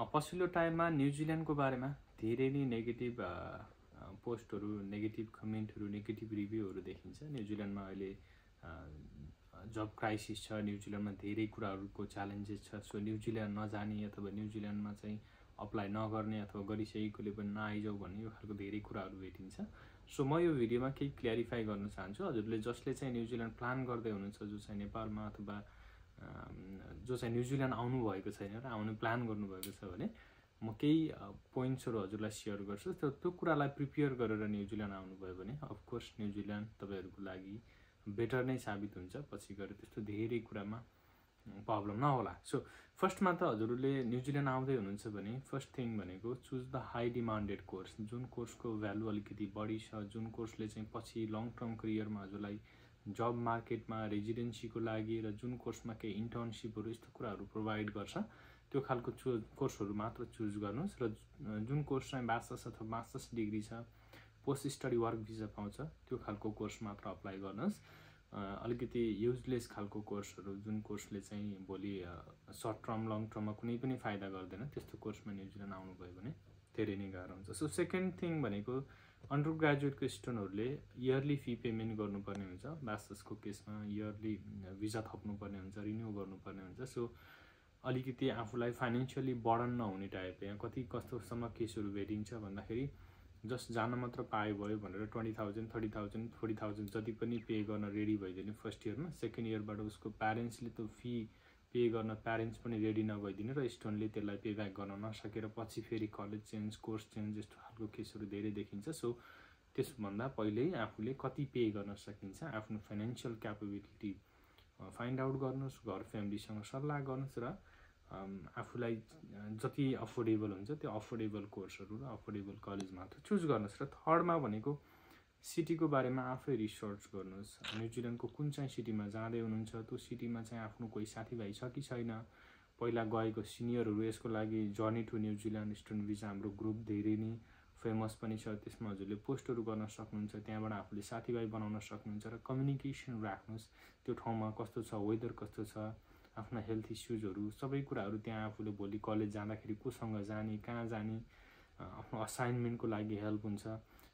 पछिल्लो टाइममा न्युजिल्यान्डको बारेमा धेरै नै नेगेटिभ पोस्टहरू, नेगेटिभ कमेन्टहरू, नेगेटिभ रिभ्यूहरू देखिन्छ। न्युजिल्यान्डमा अहिले जब क्राइसिस छ, न्युजिल्यान्डमा धेरै कुराहरूको च्यालेन्जेस छ। सो न्युजिल्यान्ड नजाने अथवा न्युजिल्यान्डमा चाहिँ अप्लाई नगर्ने अथवा गरिसकेकोले पनि नआइजाऊ भन्ने यो खालको धेरै कुराहरू भेटिन्छ। सो म यो भिडियोमा केही क्ल्यारिफाई गर्न चाहन्छु। हजुरले जसले चाहिँ न्युजिल्यान्ड प्लान गर्दै हुनुहुन्छ, जो चाहिँ नेपालमा अथवा जो चाहिँ न्युजिल्यान्ड आउनुभएको छैन र आउने प्लान गर्नुभएको छ भने म केही पोइन्ट्सहरू हजुरलाई सेयर गर्छु। त्यो कुरालाई प्रिपेयर गरेर न्युजिल्यान्ड आउनुभयो भने अफकोर्स न्युजिल्यान्ड तपाईँहरूको लागि बेटर नै साबित हुन्छ। पछि गएर त्यस्तो धेरै कुरामा प्रब्लम नहोला। सो फर्स्टमा त हजुरले न्युजिल्यान्ड आउँदै हुनुहुन्छ भने फर्स्ट थिङ भनेको choose the high demanded course, जुन कोर्सको भ्यालु अलिकति बढी छ, जुन कोर्सले चाहिँ पछि लङ टर्म करियरमा हजुरलाई जब मार्केटमा रेजिडेन्सीको लागि र जुन कोर्समा केही इन्टर्नसिपहरू यस्तो कुराहरू प्रोभाइड गर्छ त्यो खालको कोर्सहरू मात्र चुज गर्नुहोस्। र जुन कोर्स चाहिँ ब्याचलर्स अथवा मास्टर्स डिग्री छ, पोस्ट स्टडी वर्क भिजा पाउँछ, त्यो खालको कोर्स मात्र अप्लाई गर्नुहोस्। अलिकति युजलेस खालको कोर्सहरू, जुन कोर्सले चाहिँ भोलि सर्ट टर्म लङ टर्ममा कुनै पनि फाइदा गर्दैन, त्यस्तो कोर्समा न्युजिल्यान्ड आउनुभयो भने धेरै नै गाह्रो हुन्छ। सो सेकेन्ड थिङ भनेको अन्डर ग्रेजुएटको स्टुडेन्टहरूले इयरली फी पेमेन्ट गर्नुपर्ने हुन्छ। ब्याचलर्सको केसमा इयरली भिजा थप्नुपर्ने हुन्छ, रिन्यू गर्नुपर्ने हुन्छ। सो अलिकति आफूलाई फाइनेन्सियली बर्डन नहुने टाइप, यहाँ कति कस्तोसम्म केसहरू भेटिन्छ भन्दाखेरि जस्ट जान मात्र पाए भयो भनेर 20,000, 30,000, 40,000 जति पनि पे गर्न रेडी भइदिने फर्स्ट इयरमा। सेकेन्ड इयरबाट उसको प्यारेन्ट्सले त्यो फी पे गर्न प्यारेन्ट्स पनि रेडी नभइदिने र स्टुडेन्टले त्यसलाई पे ब्याक गर्न नसकेर पछि फेरि कलेज चेन्ज, कोर्स चेन्ज यस्तो खालको केसहरू धेरै देखिन्छ। सो त्यसभन्दा पहिल्यै आफूले कति पे गर्न सकिन्छ आफ्नो फाइनेन्सियल क्यापेबिलिटी फाइन्ड आउट गर्नुहोस्, घर फ्यामिलीसँग सल्लाह गर्नुहोस् र आफूलाई जति अफोर्डेबल हुन्छ त्यो अफोर्डेबल कोर्सहरू र अफोर्डेबल कलेज मात्र चुज गर्नुहोस्। र थर्डमा भनेको सिटीको बारेमा आफै रिसर्च गर्नुहोस्। न्युजिल्यान्डको कुन चाहिँ सिटीमा जाँदै हुनुहुन्छ, त्यो सिटीमा चाहिँ आफ्नो कोही साथीभाइ छ कि छैन, पहिला गएको सिनियरहरू यसको लागि journey to New Zealand student visa हाम्रो ग्रुप धेरै नै फेमस पनि छ, त्यसमा हजुरले पोस्टहरू गर्न सक्नुहुन्छ, त्यहाँबाट आफूले साथीभाइ बनाउन सक्नुहुन्छ र कम्युनिकेसन राख्नुहोस्। त्यो ठाउँमा कस्तो छ, वेदर कस्तो छ, आफ्ना हेल्थ इस्युजहरू सबै कुराहरू त्यहाँ आफूले भोलि कलेज जाँदाखेरि कोसँग जाने, कहाँ जाने, आफ्नो असाइनमेन्टको लागि हेल्प हुन्छ।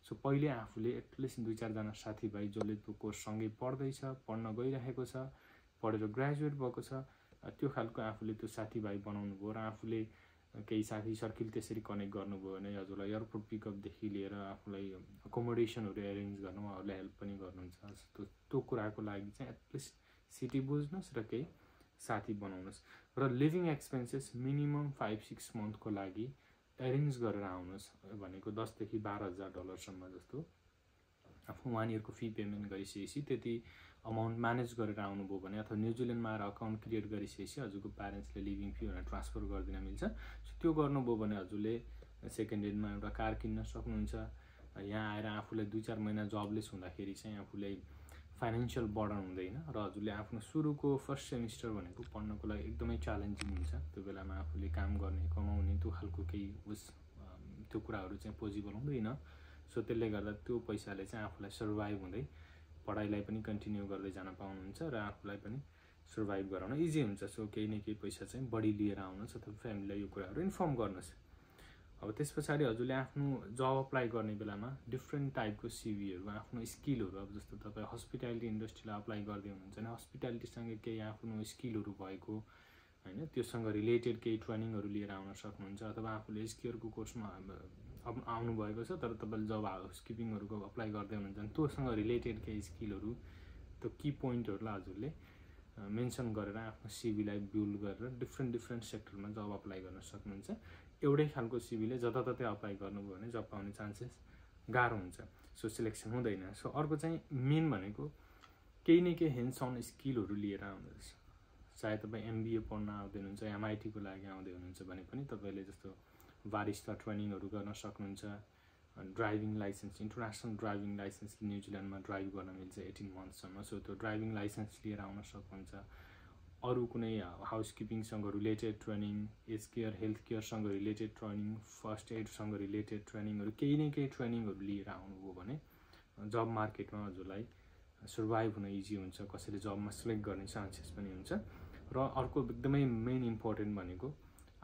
सो पहिले आफूले एटलिस्ट 2-4 जना साथीभाइ जसले त्यो कोर्ससँगै पढ्दैछ, पढ्न गइरहेको छ, पढेर ग्रेजुएट भएको छ, त्यो खालको आफूले त्यो साथीभाइ बनाउनु भयो र आफूले केही साथी सर्किल त्यसरी कनेक्ट गर्नुभयो भने हजुरलाई एयरपोर्ट पिकअपदेखि लिएर आफूलाई अकोमोडेसनहरू एरेन्ज गर्न उहाँहरूले हेल्प पनि गर्नुहुन्छ। त्यो कुराको लागि चाहिँ एटलिस्ट सिटी बुझ्नुहोस् र केही साथी बनाउनुहोस्। र लिभिङ एक्सपेन्सेस मिनिमम 5-6 मन्थको लागि एरेन्ज गरेर आउनुहोस्। भनेको $10,000 to $12,000 जस्तो आफ्नो 1 इयरको फी पेमेन्ट गरिसकेपछि त्यति अमाउन्ट म्यानेज गरेर आउनुभयो भने अथवा न्युजिल्यान्डमा आएर अकाउन्ट क्रिएट गरिसकेपछि हजुरको प्यारेन्ट्सले लिभिङ फी भनेर ट्रान्सफर गरिदिन मिल्छ। सो त्यो गर्नुभयो भने हजुरले सेकेन्ड ह्यान्डमा एउटा कार किन्न सक्नुहुन्छ। यहाँ आएर आफूलाई 2-4 महिना जबलेस हुँदाखेरि चाहिँ आफूलाई फाइनेन्सियल बर्डन हुँदैन र हजुरले आफ्नो सुरुको फर्स्ट सेमिस्टर भनेको पढ्नको लागि एकदमै च्यालेन्जिङ हुन्छ। त्यो बेलामा आफूले काम गर्ने, कमाउने त्यो खालको केही त्यो कुराहरू चाहिँ पोजिबल हुँदैन। सो त्यसले गर्दा त्यो पैसाले चाहिँ आफूलाई सर्भाइभ हुँदै पढाइलाई पनि कन्टिन्यू गर्दै जान पाउनुहुन्छ र आफूलाई पनि सर्भाइभ गराउन इजी हुन्छ। सो केही न केही पैसा चाहिँ बढी लिएर आउनुहोस् अथवा फ्यामिलीलाई यो कुराहरू इन्फर्म गर्नुहोस्। अब त्यस पछाडि हजुरले आफ्नो जब अप्लाई गर्ने बेलामा डिफ्रेन्ट टाइपको सिभीहरू, आफ्नो स्किलहरू, अब जस्तो तपाईँ हस्पिटालिटी इन्डस्ट्रीलाई अप्लाई गर्दै हुनुहुन्छ भने हस्पिटालिटीसँग केही आफ्नो स्किलहरू भएको होइन, त्योसँग रिलेटेड केही ट्रेनिङहरू लिएर आउन सक्नुहुन्छ। अथवा आफूले एसकेयरको कोर्समा आउनुभएको छ तर तपाईँले जब हाउसकिपिङहरूको अप्लाई गर्दै हुनुहुन्छ भने त्योसँग रिलेटेड केही स्किलहरू, त्यो की पोइन्टहरूलाई हजुरले मेन्सन गरेर आफ्नो सिभीलाई बिल्ड गरेर डिफ्रेन्ट सेक्टरमा जब अप्लाई गर्न सक्नुहुन्छ। एउटै खालको सिभीले जताततै अप्लाई गर्नुभयो भने जब पाउने चान्सेस गाह्रो हुन्छ। सो सिलेक्सन हुँदैन। सो अर्को चाहिँ मेन भनेको केही न केही ह्यान्ड्स अन स्किलहरू लिएर आउनुहोस्। चाहे तपाईँ MBA पढ्न आउँदै हुनुहुन्छ, MIT को लागि आउँदै हुनुहुन्छ भने पनि तपाईँले जस्तो बारिस्ता ट्रेनिङहरू गर्न सक्नुहुन्छ। Driving licence, international driving licence न्युजिल्यान्डमा ड्राइभ गर्न मिल्छ 18 मन्थसम्म। सो त्यो ड्राइभिङ लाइसेन्स लिएर आउन सक्नुहुन्छ। अरू कुनै हाउसकिपिङसँग related training, age care, health केयरसँग रिलेटेड ट्रेनिङ, फर्स्ट एडसँग रिलेटेड ट्रेनिङहरू, केही न केही ट्रेनिङहरू लिएर आउनुभयो भने जब मार्केटमा हजुरलाई सर्भाइभ हुन इजी हुन्छ, कसैले जबमा सिलेक्ट गर्ने चान्सेस पनि हुन्छ। र अर्को एकदमै मेन इम्पोर्टेन्ट भनेको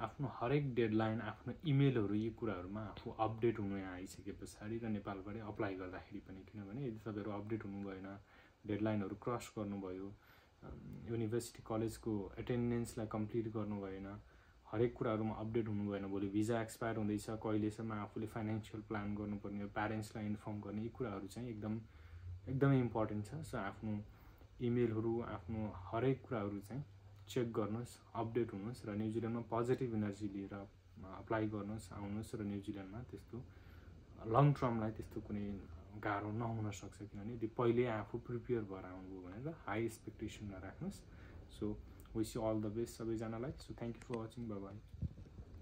आफ्नो हरेक डेडलाइन, आफ्नो इमेलहरू, यी कुराहरूमा आफू अपडेट हुनु यहाँ आइसके पछाडि र नेपालबाटै अप्लाई गर्दाखेरि पनि, किनभने यदि तपाईँहरू अपडेट हुनु भएन, डेडलाइनहरू क्रस गर्नुभयो, युनिभर्सिटी कलेजको एटेन्डेन्सलाई कम्प्लिट गर्नु भएन, हरेक कुराहरूमा अपडेट हुनु भएन, भोलि भिजा एक्सपायर हुँदैछ, कहिलेसम्म आफूले फाइनेन्सियल प्लान गर्नुपर्ने, प्यारेन्ट्सलाई इन्फर्म गर्ने, यी कुराहरू चाहिँ एकदमै इम्पोर्टेन्ट छ। सो आफ्नो इमेलहरू, आफ्नो हरेक कुराहरू चाहिँ चेक गर्नुहोस्, अपडेट हुनुहोस् र न्युजिल्यान्डमा पोजिटिभ इनर्जी लिएर अप्लाई गर्नुहोस्, आउनुहोस् र न्युजिल्यान्डमा त्यस्तो लङ टर्मलाई त्यस्तो कुनै गाह्रो नहुन सक्छ, किनभने यदि पहिले आफू प्रिपेयर भएर आउनुभयो भनेर हाई एक्सपेक्टेसन नराख्नुहोस्। So wish you all the best सबैजनालाई। So thank you for watching, bye by.